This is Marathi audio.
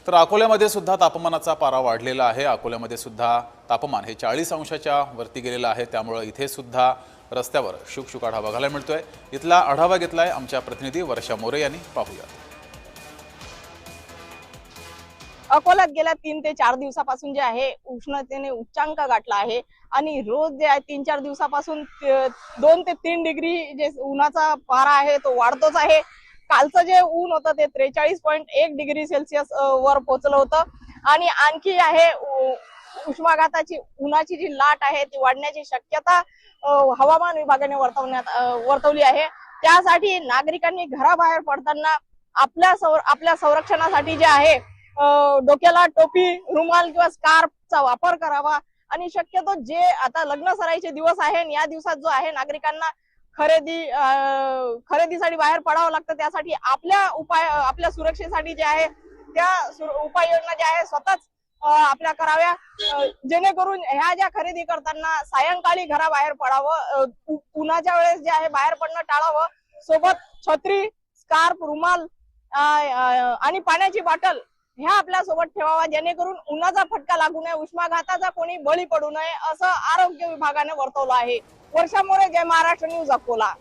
तर अकोल्यामध्ये सुद्धा तापमानाचा पारा वाढलेला आहे। अकोल्यामध्ये सुद्धा तापमान हे 40 अंशाच्या वरती गेलेलं आहे। त्यामुळे इथे सुद्धा रस्त्यावर शुकशुकाट बघायला मिळतोय। इथला आढावा घेतलाय आमच्या प्रतिनिधी वर्षा मोरे यांनी। पाहूया। अकोल्यात गेल्या 3 ते 4 दिवसापासून जे आहे उष्णतेने उच्चांक गाठला आहे आणि रोज जे आहे 3-4 दिवसापासून 2 ते 3 डिग्री जे उन्हाचा पारा आहे तो वाढतोच आहे। कालचं जे ऊन होतं ते 43.1 डिग्री सेल्सिअस वर पोहोचलं होतं आणि आणखी आहे उष्माघाताची उन्हाची जी लाट आहे ती वाढण्याची शक्यता हवामान विभागाने वर्तवली आहे। त्यासाठी नागरिकांनी घराबाहेर पडताना आपल्या संरक्षणासाठी जे आहे डोक्याला टोपी, रुमाल किंवा स्कार्फचा वापर करावा आणि शक्यतो जे आता लग्न सराईचे दिवस आहे या दिवसात जो आहे नागरिकांना खरेदीसाठी बाहेर पडावं लागतं। त्यासाठी आपल्या सुरक्षेसाठी जे आहे त्या उपाययोजना ज्या आहे स्वतःच आपल्या कराव्या, जेणेकरून ह्या ज्या खरेदी करताना सायंकाळी घराबाहेर पडावं, उन्हाच्या वेळेस जे आहे बाहेर पडणं टाळावं। सोबत छत्री, स्कार्फ, रुमाल आणि पाण्याची बॉटल ह्या आपल्या सोबत ठेवावा, जेणेकरून उन्हाचा फटका लागू नये, उष्माघाताचा कोणी बळी पडू नये असं आरोग्य विभागाने वर्तवलं आहे। वर्षा मोरे, जय महाराष्ट्र न्यूज, अकोला।